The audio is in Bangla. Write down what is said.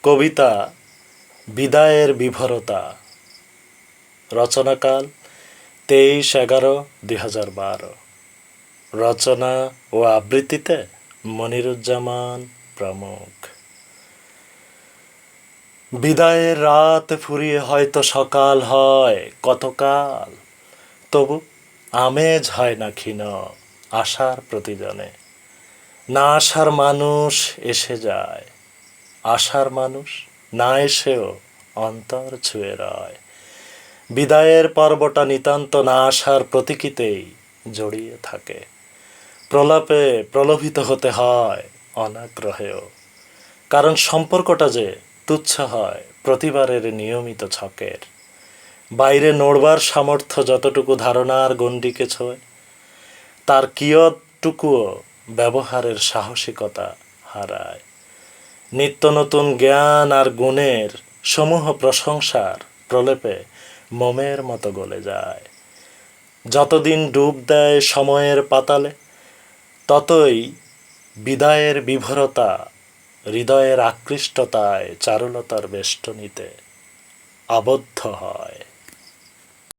কবিতা বিদায়ের বিভরতা। রচনাকাল 23/11/2012। রচনা ও আবৃত্তিতে মনিরুজ্জামান প্রমুখ। বিদায়ের রাত ফুরিয়ে হয়তো সকাল হয় কতকাল, তবু আমেজ হয় না ক্ষীণ আশার প্রতিজনে। না আসার মানুষ এসে যায়, আশার মানুষ না এসেও অন্তর ছুঁয়ে রয়। বিদায়ের পর্বটা নিতান্ত না আসার প্রতীকীতেই জড়িয়ে থাকে। প্রলাপে প্রলোভিত হতে হয় অনাগ্রহেও, কারণ সম্পর্কটা যে তুচ্ছ হয় প্রতিবারের নিয়মিত ছকের। বাইরে নড়বার সামর্থ্য যতটুকু ধারণার গণ্ডিকে ছোঁয়, তার কিয়ৎটুকুও ব্যবহারের সাহসিকতা হারায়। নিত্য নতুন জ্ঞান আর গুণের সমূহ প্রশংসার প্রলেপে মোমের মতো গলে যায়। যতদিন ডুব দেয় সময়ের পাতালে, ততই বিদায়ের বিভরতা হৃদয়ের আকৃষ্টতায় চারুলতার বেষ্টনীতে আবদ্ধ হয়।